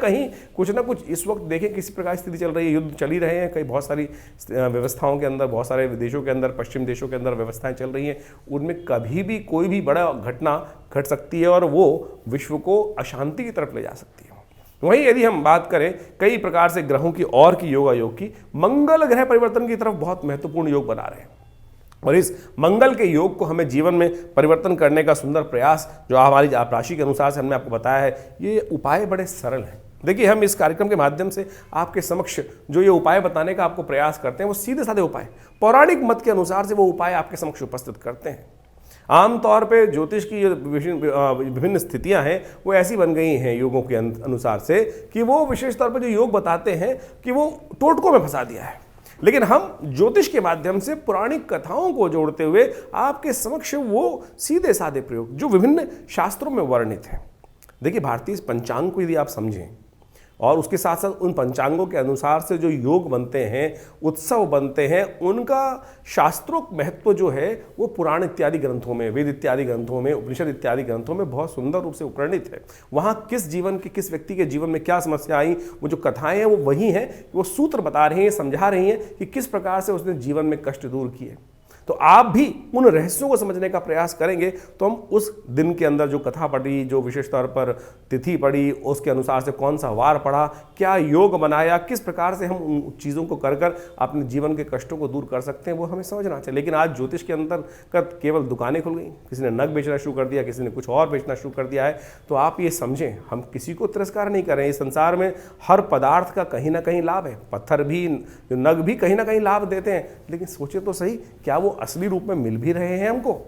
कुछ इस वक्त देखें किसी प्रकार की स्थिति चल रही है, युद्ध चल ही रहे हैं, कई बहुत सारी व्यवस्थाओं के अंदर, बहुत सारे देशों के अंदर, पश्चिम देशों के अंदर व्यवस्थाएं चल रही हैं, उनमें कभी भी कोई भी बड़ा घटना घट सकती है और वो विश्व को अशांति की तरफ ले जा सकती है। वहीं यदि हम बात करें कई प्रकार से ग्रहों की और की योगा योग की, मंगल ग्रह परिवर्तन की तरफ बहुत महत्वपूर्ण योग बना रहे हैं और इस मंगल के योग को हमें जीवन में परिवर्तन करने का सुंदर प्रयास जो हमारी आप राशि के अनुसार से हमने आपको बताया है, ये उपाय बड़े सरल हैं। देखिए, हम इस कार्यक्रम के माध्यम से आपके समक्ष जो ये उपाय बताने का आपको प्रयास करते हैं, वो सीधे साधे उपाय, पौराणिक मत के अनुसार से वो उपाय आपके समक्ष उपस्थित करते हैं। आमतौर पे ज्योतिष की जो विभिन्न स्थितियां हैं वो ऐसी बन गई हैं योगों के अनुसार से कि वो विशेष तौर पर जो योग बताते हैं कि वो टोटकों में फंसा दिया है। लेकिन हम ज्योतिष के माध्यम से पुराणिक कथाओं को जोड़ते हुए आपके समक्ष वो सीधे साधे प्रयोग जो विभिन्न शास्त्रों में वर्णित है। देखिए, भारतीय पंचांग को यदि आप समझें और उसके साथ साथ उन पंचांगों के अनुसार से जो योग बनते हैं, उत्सव बनते हैं, उनका शास्त्रोक्त महत्व जो है वो पुराण इत्यादि ग्रंथों में, वेद इत्यादि ग्रंथों में, उपनिषद इत्यादि ग्रंथों में बहुत सुंदर रूप से उपवर्णित है। वहाँ किस जीवन के, किस व्यक्ति के जीवन में क्या समस्या आई, वो जो कथाएं हैं वो वही हैं, वो सूत्र बता रही हैं, समझा रही हैं कि किस प्रकार से उसने जीवन में कष्ट दूर किए। तो आप भी उन रहस्यों को समझने का प्रयास करेंगे तो हम उस दिन के अंदर जो कथा पढ़ी, जो विशेष तौर पर तिथि पढ़ी, उसके अनुसार से कौन सा वार पढ़ा, क्या योग बनाया, किस प्रकार से हम उन चीज़ों को कर कर अपने जीवन के कष्टों को दूर कर सकते हैं, वो हमें समझना चाहिए। लेकिन आज ज्योतिष के अंतर्गत केवल दुकानें खुल गई, किसी ने नग बेचना शुरू कर दिया, किसी ने कुछ और बेचना शुरू कर दिया है। तो आप ये समझें, हम किसी को तिरस्कार नहीं कर रहे हैं। इस संसार में हर पदार्थ का कहीं ना कहीं लाभ है। पत्थर भी, जो नग भी कहीं ना कहीं लाभ देते हैं, लेकिन सोचे तो सही, क्या वो असली रूप में मिल भी रहे हैं हमको?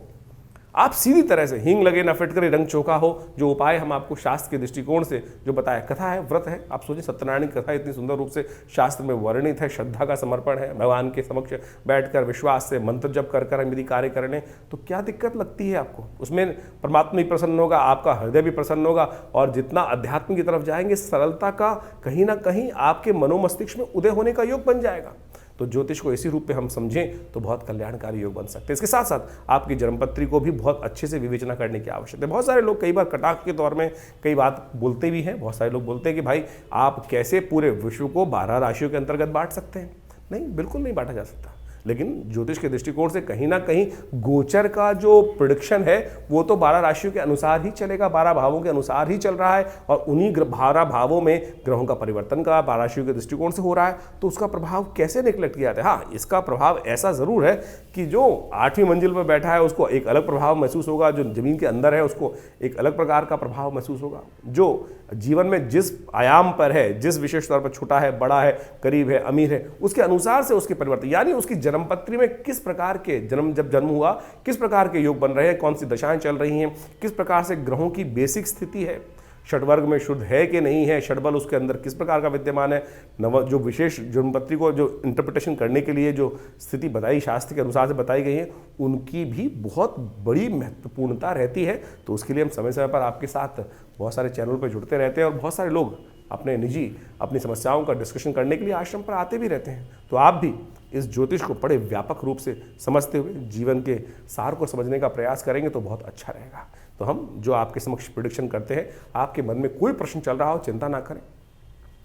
आप सीधी तरह से हींग लगे ना फिटकरे रंग चोखा हो, जो उपाय हम आपको शास्त्र के दृष्टिकोण से जो बताया, कथा है, व्रत है। आप सोचिए, सत्यनारायण की कथा इतनी सुंदर रूप से शास्त्र में वर्णित है, श्रद्धा का समर्पण है, भगवान के समक्ष बैठकर विश्वास से मंत्र जप कर कर हम यदि कार्य कर लें तो क्या दिक्कत लगती है आपको? उसमें परमात्मा भी प्रसन्न होगा, आपका हृदय भी प्रसन्न होगा और जितना अध्यात्म की तरफ जाएंगे, सरलता का कहीं ना कहीं आपके मनोमस्तिष्क में उदय होने का योग बन जाएगा। तो ज्योतिष को इसी रूप में हम समझें तो बहुत कल्याणकारी योग बन सकते हैं। इसके साथ साथ आपकी जन्मपत्री को भी बहुत अच्छे से विवेचना करने की आवश्यकता है। बहुत सारे लोग कई बार कटाक्ष के तौर में कई बात बोलते भी हैं। बहुत सारे लोग बोलते हैं कि भाई आप कैसे पूरे विश्व को 12 राशियों के अंतर्गत बांट सकते हैं? नहीं, बिल्कुल नहीं बांटा जा सकता। लेकिन ज्योतिष के दृष्टिकोण से कहीं ना कहीं गोचर का जो प्रेडिक्शन है वो तो 12 राशियों के अनुसार ही चलेगा, 12 भावों के अनुसार ही चल रहा है और उन्हीं 12 भावों में ग्रहों का परिवर्तन का 12 राशियों के दृष्टिकोण से हो रहा है। तो उसका प्रभाव कैसे निकलट किया जाता है? हाँ, इसका प्रभाव ऐसा जरूर है कि जो 8वीं मंजिल पर बैठा है उसको एक अलग प्रभाव महसूस होगा, जो जमीन के अंदर है उसको एक अलग प्रकार का प्रभाव महसूस होगा, जो जीवन में जिस आयाम पर है, जिस विशेष तौर पर छोटा है, बड़ा है, गरीब है, अमीर है, उसके अनुसार से उसके परिवर्तन, यानी उसकी जन्मपत्री में किस प्रकार के जब जन्म हुआ, किस प्रकार के योग बन रहे हैं, कौन सी दशाएं चल रही हैं, किस प्रकार से ग्रहों की बेसिक स्थिति है, षडवर्ग में शुद्ध है कि नहीं है, षडबल उसके अंदर किस प्रकार का विद्यमान है, जो विशेष जन्मपत्री को जो इंटरप्रिटेशन करने के लिए जो स्थिति बताई शास्त्र के अनुसार से बताई गई है, उनकी भी बहुत बड़ी महत्वपूर्णता रहती है। तो उसके लिए हम समय समय पर आपके साथ बहुत सारे चैनल पर जुड़ते रहते हैं और बहुत सारे लोग अपनी समस्याओं का डिस्कशन करने के लिए आश्रम पर आते भी रहते हैं। तो आप भी इस ज्योतिष को बड़े व्यापक रूप से समझते हुए जीवन के सार को समझने का प्रयास करेंगे तो बहुत अच्छा रहेगा। तो हम जो आपके समक्ष प्रेडिक्शन करते हैं, आपके मन में कोई प्रश्न चल रहा हो चिंता ना करें,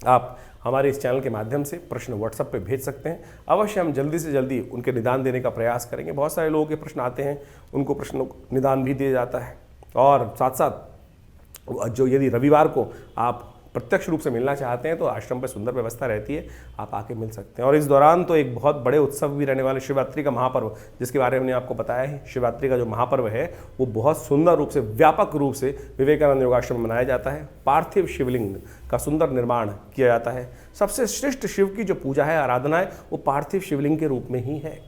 आप हमारे इस चैनल के माध्यम से प्रश्न व्हाट्सएप पे भेज सकते हैं। अवश्य हम जल्दी से जल्दी उनके निदान देने का प्रयास करेंगे। बहुत सारे लोगों के प्रश्न आते हैं, उनको प्रश्नों निदान भी दिया जाता है। और साथ साथ जो यदि रविवार को आप प्रत्यक्ष रूप से मिलना चाहते हैं तो आश्रम पर सुंदर व्यवस्था रहती है, आप आके मिल सकते हैं। और इस दौरान तो एक बहुत बड़े उत्सव भी रहने वाले शिवरात्रि का महापर्व, जिसके बारे में हमने आपको बताया है। शिवरात्रि का जो महापर्व है वो बहुत सुंदर रूप से, व्यापक रूप से विवेकानंद योगाश्रम में मनाया जाता है। पार्थिव शिवलिंग का सुंदर निर्माण किया जाता है। सबसे श्रेष्ठ शिव की जो पूजा है, आराधना है, वो पार्थिव शिवलिंग के रूप में ही है।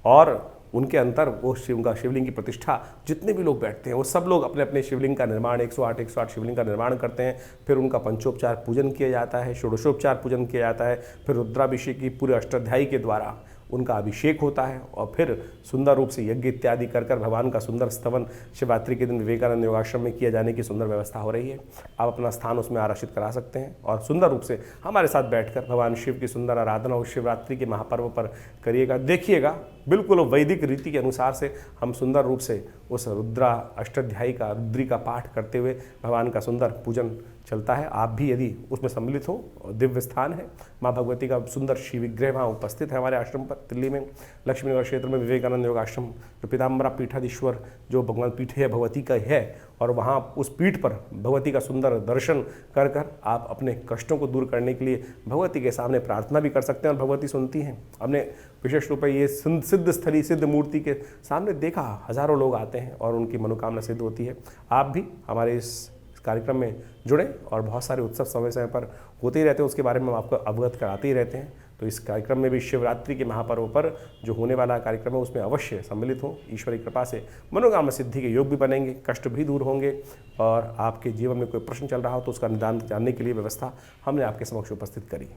और उनके अंतर वो शिवलिंग की प्रतिष्ठा, जितने भी लोग बैठते हैं वो सब लोग अपने अपने शिवलिंग का निर्माण 108 शिवलिंग का निर्माण करते हैं। फिर उनका पंचोपचार पूजन किया जाता है, षोडशोपचार पूजन किया जाता है। फिर रुद्राभिषेक की पूरे अष्टाध्यायी के द्वारा उनका अभिषेक होता है और फिर सुंदर रूप से यज्ञ इत्यादि कर भगवान का सुंदर स्तवन शिवरात्रि के दिन विवेकानंद योगाश्रम में किया जाने की सुंदर व्यवस्था हो रही है। आप अपना स्थान उसमें आरक्षित करा सकते हैं और सुंदर रूप से हमारे साथ बैठकर भगवान शिव की सुंदर आराधना उस शिवरात्रि के महापर्व पर करिएगा। देखिएगा, बिल्कुल वैदिक रीति के अनुसार से हम सुंदर रूप से उस रुद्रा अष्टाध्यायी का, रुद्री का पाठ करते हुए भगवान का सुंदर पूजन चलता है। आप भी यदि उसमें सम्मिलित हो, दिव्य स्थान है, माँ भगवती का सुंदर शिव विग्रह वहाँ उपस्थित है हमारे आश्रम पर दिल्ली में, लक्ष्मीनगर क्षेत्र में विवेकानंद योग आश्रम, जो पीताम्बरा पीठाधीश्वर जो भगवान पीठ है भगवती का है। और वहाँ उस पीठ पर भगवती का सुंदर दर्शन कर आप अपने कष्टों को दूर करने के लिए भगवती के सामने प्रार्थना भी कर सकते हैं और भगवती सुनती हैं। हमने विशेष रूप से ये सिद्ध स्थली, सिद्ध मूर्ति के सामने देखा, हजारों लोग आते हैं और उनकी मनोकामना सिद्ध होती है। आप भी हमारे इस कार्यक्रम में जुड़े और बहुत सारे उत्सव समय समय पर होते ही रहते हैं, उसके बारे में हम आपको अवगत कराते ही रहते हैं। तो इस कार्यक्रम में भी शिवरात्रि के महापर्व पर जो होने वाला कार्यक्रम है उसमें अवश्य सम्मिलित हों। ईश्वरी कृपा से मनोकामना सिद्धि के योग भी बनेंगे, कष्ट भी दूर होंगे और आपके जीवन में कोई प्रश्न चल रहा हो तो उसका निदान जानने के लिए व्यवस्था हमने आपके समक्ष उपस्थित करी।